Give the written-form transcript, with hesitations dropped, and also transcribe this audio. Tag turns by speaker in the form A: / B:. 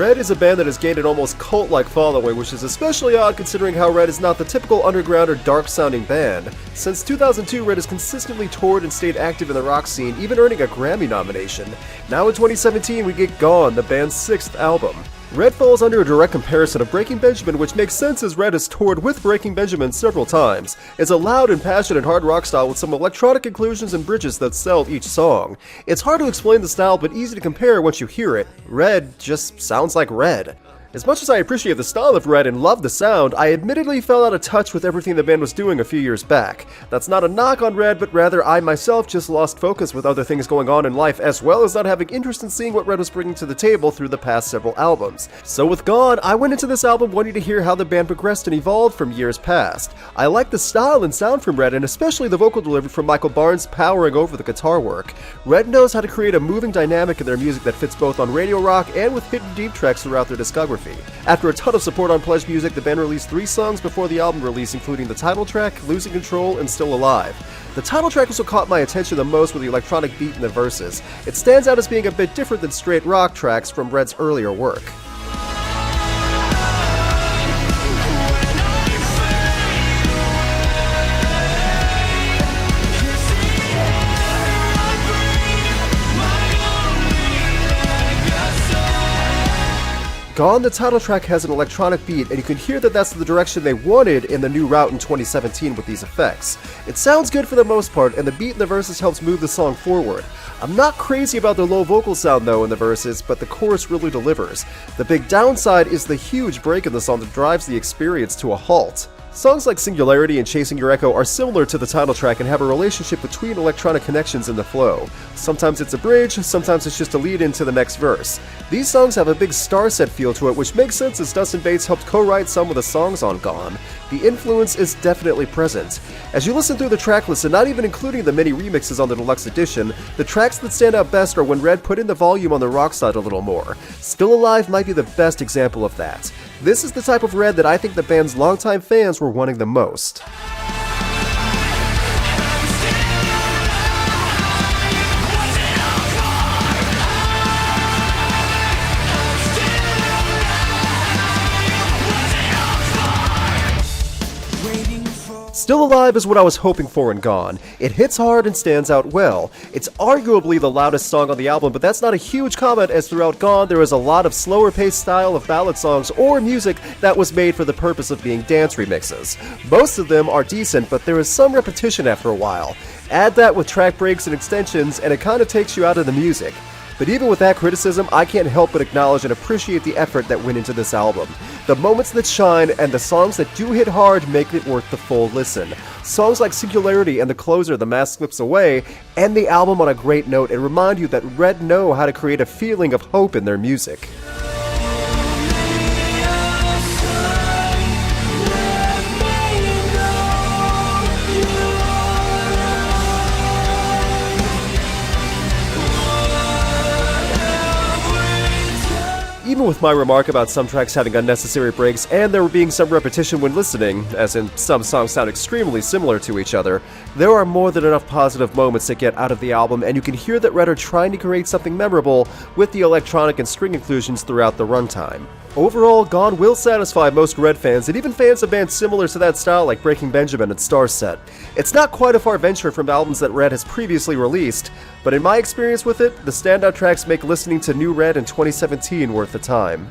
A: Red is a band that has gained an almost cult-like following, which is especially odd considering how Red is not the typical underground or dark-sounding band. Since 2002, Red has consistently toured and stayed active in the rock scene, even earning a Grammy nomination. Now in 2017, we get Gone, the band's 6th album. Red falls under a direct comparison of Breaking Benjamin, which makes sense as Red has toured with Breaking Benjamin several times. It's a loud and passionate hard rock style with some electronic inclusions and bridges that sell each song. It's hard to explain the style, but easy to compare once you hear it. Red just sounds like Red. As much as I appreciate the style of Red and love the sound, I admittedly fell out of touch with everything the band was doing a few years back. That's not a knock on Red, but rather I myself just lost focus with other things going on in life, as well as not having interest in seeing what Red was bringing to the table through the past several albums. So with Gone, I went into this album wanting to hear how the band progressed and evolved from years past. I like the style and sound from Red, and especially the vocal delivery from Michael Barnes powering over the guitar work. Red knows how to create a moving dynamic in their music that fits both on radio rock and with hidden deep tracks throughout their discography. After a ton of support on Pledge Music, the band released 3 songs before the album release, including the title track, Losing Control, and Still Alive. The title track was what caught my attention the most with the electronic beat in the verses. It stands out as being a bit different than straight rock tracks from Red's earlier work. Gone, the title track has an electronic beat, and you can hear that that's the direction they wanted in the new route in 2017 with these effects. It sounds good for the most part, and the beat in the verses helps move the song forward. I'm not crazy about the low vocal sound though in the verses, but the chorus really delivers. The big downside is the huge break in the song that drives the experience to a halt. Songs like Singularity and Chasing Your Echo are similar to the title track and have a relationship between electronic connections in the flow. Sometimes it's a bridge, sometimes it's just a lead into the next verse. These songs have a big star set feel to it, which makes sense as Dustin Bates helped co-write some of the songs on Gone. The influence is definitely present. As you listen through the track list, and not even including the many remixes on the deluxe edition, the tracks that stand out best are when Red put in the volume on the rock side a little more. Still Alive might be the best example of that. This is the type of Red that I think the band's longtime fans were wanting the most. Still Alive is what I was hoping for in Gone. It hits hard and stands out well. It's arguably the loudest song on the album, but that's not a huge comment as throughout Gone there is a lot of slower paced style of ballad songs or music that was made for the purpose of being dance remixes. Most of them are decent, but there is some repetition after a while. Add that with track breaks and extensions and it kinda takes you out of the music. But even with that criticism, I can't help but acknowledge and appreciate the effort that went into this album. The moments that shine and the songs that do hit hard make it worth the full listen. Songs like Singularity and the closer, The Mask Slips Away, end the album on a great note and remind you that Red know how to create a feeling of hope in their music. Even with my remark about some tracks having unnecessary breaks and there being some repetition when listening, as in some songs sound extremely similar to each other, there are more than enough positive moments to get out of the album, and you can hear that Red are trying to create something memorable with the electronic and string inclusions throughout the runtime. Overall, Gone will satisfy most Red fans, and even fans of bands similar to that style like Breaking Benjamin and Starset. It's not quite a far venture from albums that Red has previously released, but in my experience with it, the standout tracks make listening to new Red in 2017 worth the time.